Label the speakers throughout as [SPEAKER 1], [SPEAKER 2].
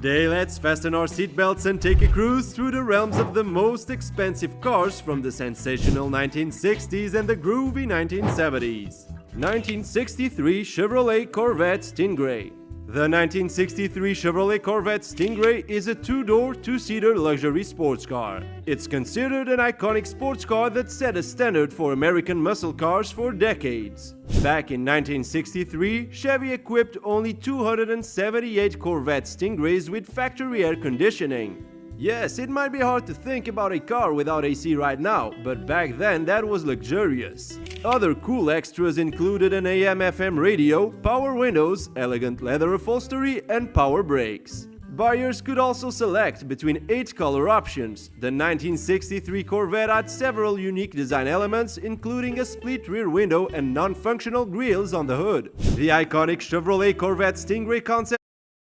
[SPEAKER 1] Today, let's fasten our seatbelts and take a cruise through the realms of the most expensive cars from the sensational 1960s and the groovy 1970s. 1963 Chevrolet Corvette Stingray. The 1963 Chevrolet Corvette Stingray is a two-door, two-seater luxury sports car. It's considered an iconic sports car that set a standard for American muscle cars for decades. Back in 1963, Chevy equipped only 278 Corvette Stingrays with factory air conditioning. Yes, it might be hard to think about a car without AC right now, but back then that was luxurious. Other cool extras included an AM/FM radio, power windows, elegant leather upholstery, and power brakes. Buyers could also select between 8 color options. The 1963 Corvette had several unique design elements, including a split rear window and non-functional grilles on the hood. The iconic Chevrolet Corvette Stingray concept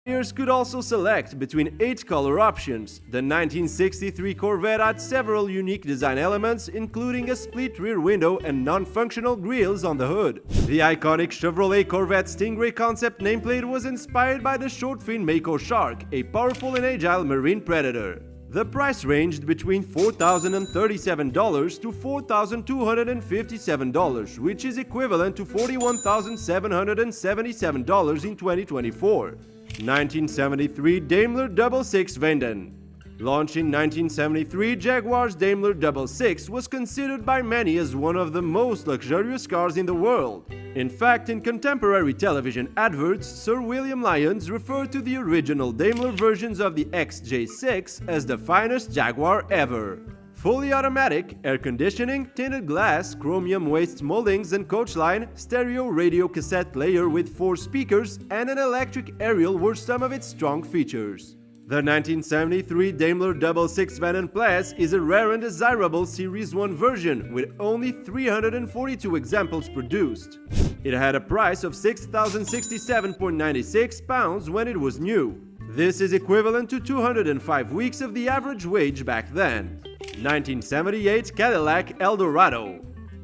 [SPEAKER 1] buyers could also select between 8 color options. The 1963 Corvette had several unique design elements, including a split rear window and non-functional grilles on the hood. The iconic Chevrolet Corvette Stingray concept nameplate was inspired by the short-fin Mako shark, a powerful and agile marine predator. The price ranged between $4,037 to $4,257, which is equivalent to $41,777 in 2024. 1973 Daimler 66 Vanden. Launched in 1973, Jaguar's Daimler 66 was considered by many as one of the most luxurious cars in the world. In fact, in contemporary television adverts, Sir William Lyons referred to the original Daimler versions of the XJ6 as the finest Jaguar ever. Fully automatic, air conditioning, tinted glass, chromium waist moldings and coach line, stereo radio cassette player with 4 speakers, and an electric aerial were some of its strong features. The 1973 Daimler 66 Vanden Plas is a rare and desirable Series 1 version with only 342 examples produced. It had a price of £6,067.96 when it was new. This is equivalent to 205 weeks of the average wage back then. 1978 Cadillac Eldorado.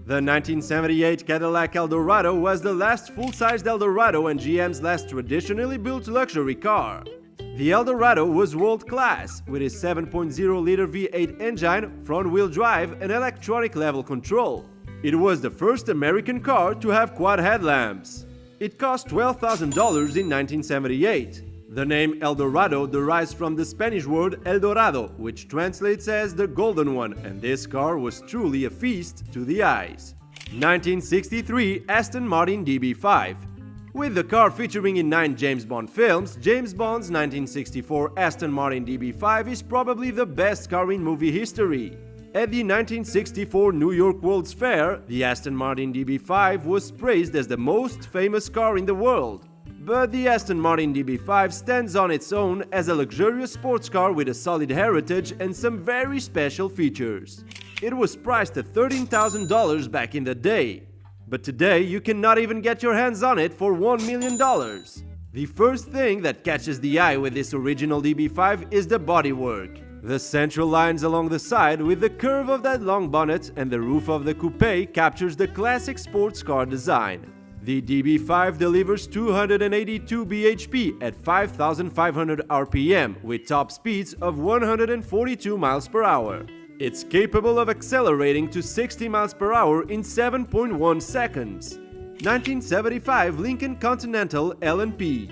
[SPEAKER 1] The 1978 Cadillac Eldorado was the last full-sized Eldorado and GM's last traditionally built luxury car. The Eldorado was world-class, with its 7.0-liter V8 engine, front-wheel drive, and electronic level control. It was the first American car to have quad headlamps. It cost $12,000 in 1978. The name Eldorado derives from the Spanish word El Dorado, which translates as the golden one, and this car was truly a feast to the eyes. 1963 Aston Martin DB5. With the car featuring in 9 James Bond films, James Bond's 1964 Aston Martin DB5 is probably the best car in movie history. At the 1964 New York World's Fair, the Aston Martin DB5 was praised as the most famous car in the world. But the Aston Martin DB5 stands on its own as a luxurious sports car with a solid heritage and some very special features. It was priced at $13,000 back in the day. But today, you cannot even get your hands on it for $1 million. The first thing that catches the eye with this original DB5 is the bodywork. The central lines along the side with the curve of that long bonnet and the roof of the coupe captures the classic sports car design. The DB5 delivers 282 bhp at 5,500 rpm with top speeds of 142 miles per hour. It's capable of accelerating to 60 miles per hour in 7.1 seconds. 1975 Lincoln Continental LNP.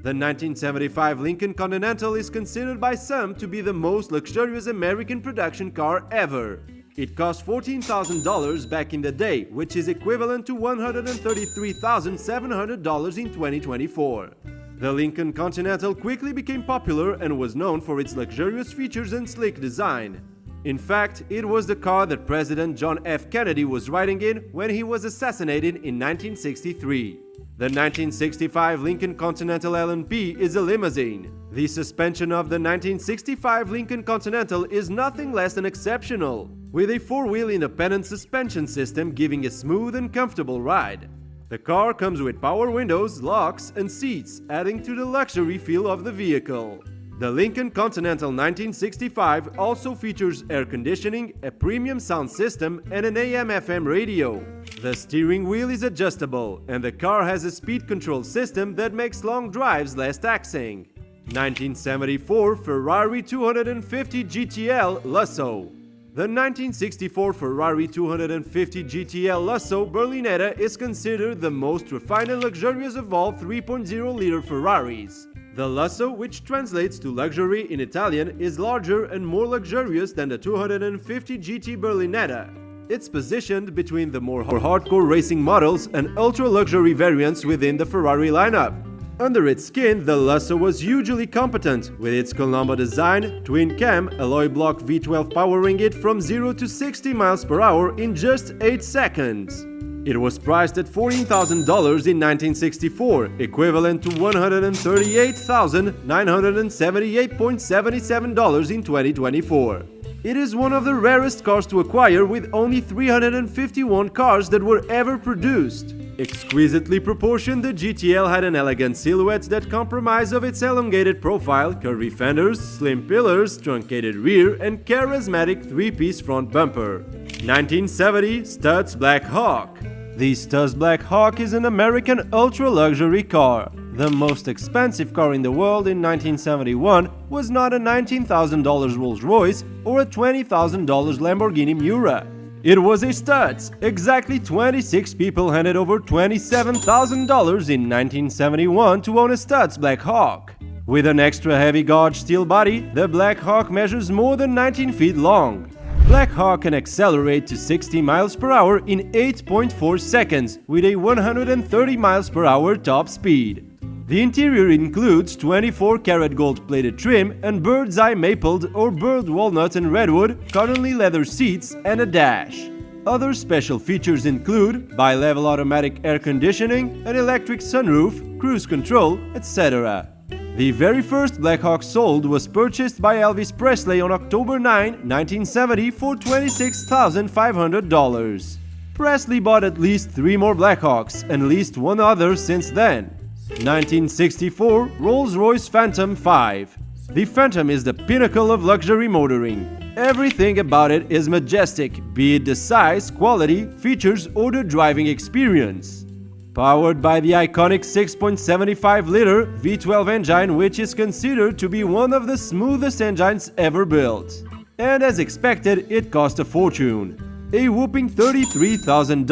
[SPEAKER 1] The 1975 Lincoln Continental is considered by some to be the most luxurious American production car ever. It cost $14,000 back in the day, which is equivalent to $133,700 in 2024. The Lincoln Continental quickly became popular and was known for its luxurious features and sleek design. In fact, it was the car that President John F. Kennedy was riding in when he was assassinated in 1963. The 1965 Lincoln Continental LNP is a limousine. The suspension of the 1965 Lincoln Continental is nothing less than exceptional, with a 4-wheel independent suspension system giving a smooth and comfortable ride. The car comes with power windows, locks, and seats, adding to the luxury feel of the vehicle. The Lincoln Continental 1965 also features air conditioning, a premium sound system, and an AM/FM radio. The steering wheel is adjustable, and the car has a speed control system that makes long drives less taxing. 1974 Ferrari 250 GTL Lusso. The 1964 Ferrari 250 GTL Lusso Berlinetta is considered the most refined and luxurious of all 3.0-liter Ferraris. The Lusso, which translates to luxury in Italian, is larger and more luxurious than the 250 GT Berlinetta. It's positioned between the more hardcore racing models and ultra-luxury variants within the Ferrari lineup. Under its skin, the Lusso was hugely competent, with its Colombo design, twin-cam, alloy block V12 powering it from 0 to 60 miles per hour in just 8 seconds. It was priced at $14,000 in 1964, equivalent to $138,978.77 in 2024. It is one of the rarest cars to acquire, with only 351 cars that were ever produced. Exquisitely proportioned, the GTL had an elegant silhouette that compromised of its elongated profile, curvy fenders, slim pillars, truncated rear, and charismatic three-piece front bumper. 1970 Stutz Black Hawk. The Stutz Black Hawk is an American ultra-luxury car. The most expensive car in the world in 1971 was not a $19,000 Rolls-Royce or a $20,000 Lamborghini Miura. It was a Stutz. Exactly 26 people handed over $27,000 in 1971 to own a Stutz Black Hawk. With an extra heavy gauge steel body, the Black Hawk measures more than 19 feet long. Black Hawk can accelerate to 60 miles per hour in 8.4 seconds with a 130 miles per hour top speed. The interior includes 24-karat gold-plated trim and bird's eye mapled or burred walnut and redwood, cottonly leather seats, and a dash. Other special features include bi-level automatic air conditioning, an electric sunroof, cruise control, etc. The very first Black Hawk sold was purchased by Elvis Presley on October 9, 1970 for $26,500. Presley bought at least 3 more Black Hawks and leased one other since then. 1964 Rolls-Royce Phantom 5. The Phantom is the pinnacle of luxury motoring. Everything about it is majestic, be it the size, quality, features, or the driving experience. Powered by the iconic 6.75-liter V12 engine, which is considered to be one of the smoothest engines ever built. And as expected, it cost a fortune. A whopping $33,000 in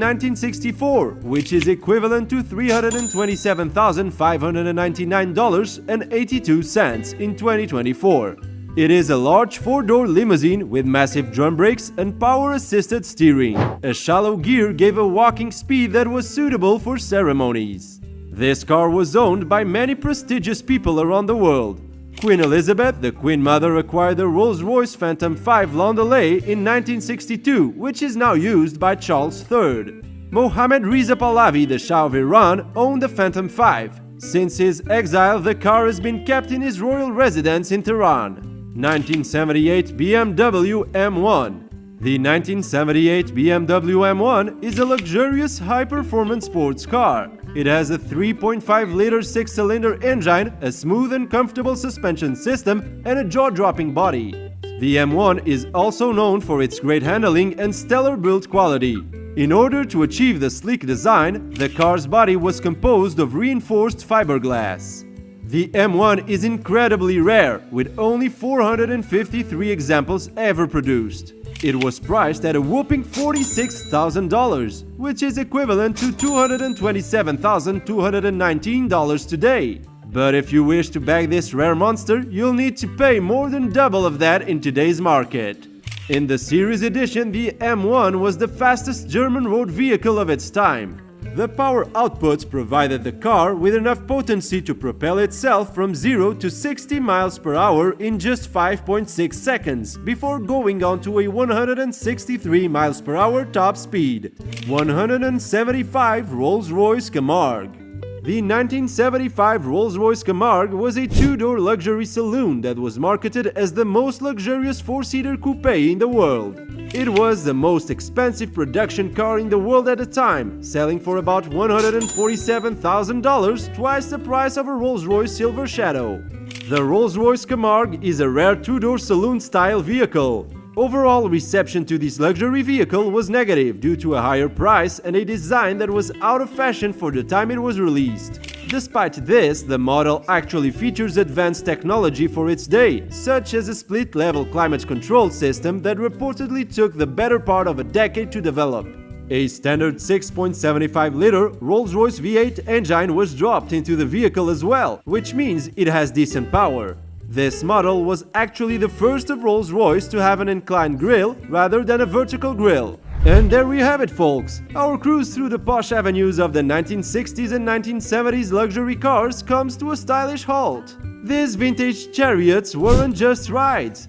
[SPEAKER 1] 1964, which is equivalent to $327,599.82 in 2024. It is a large 4-door limousine with massive drum brakes and power-assisted steering. A shallow gear gave a walking speed that was suitable for ceremonies. This car was owned by many prestigious people around the world. Queen Elizabeth, the Queen Mother, acquired the Rolls-Royce Phantom 5 Landaulet in 1962, which is now used by Charles III. Mohammad Reza Pahlavi, the Shah of Iran, owned the Phantom 5. Since his exile, the car has been kept in his royal residence in Tehran. 1978 BMW M1. The 1978 BMW M1 is a luxurious high-performance sports car. It has a 3.5-liter 6-cylinder engine, a smooth and comfortable suspension system, and a jaw-dropping body. The M1 is also known for its great handling and stellar build quality. In order to achieve the sleek design, the car's body was composed of reinforced fiberglass. The M1 is incredibly rare, with only 453 examples ever produced. It was priced at a whopping $46,000, which is equivalent to $227,219 today. But if you wish to bag this rare monster, you'll need to pay more than double of that in today's market. In the series edition, the M1 was the fastest German road vehicle of its time. The power output provided the car with enough potency to propel itself from 0 to 60 miles per hour in just 5.6 seconds, before going on to a 163 miles per hour top speed. 175 Rolls-Royce Camargue. The 1975 Rolls-Royce Camargue was a 2-door luxury saloon that was marketed as the most luxurious 4-seater coupe in the world. It was the most expensive production car in the world at the time, selling for about $147,000, twice the price of a Rolls-Royce Silver Shadow. The Rolls-Royce Camargue is a rare 2-door saloon-style vehicle. Overall reception to this luxury vehicle was negative due to a higher price and a design that was out of fashion for the time it was released. Despite this, the model actually features advanced technology for its day, such as a split-level climate control system that reportedly took the better part of a decade to develop. A standard 6.75-liter Rolls-Royce V8 engine was dropped into the vehicle as well, which means it has decent power. This model was actually the first of Rolls-Royce to have an inclined grille rather than a vertical grille. And there we have it, folks! Our cruise through the posh avenues of the 1960s and 1970s luxury cars comes to a stylish halt. These vintage chariots weren't just rides.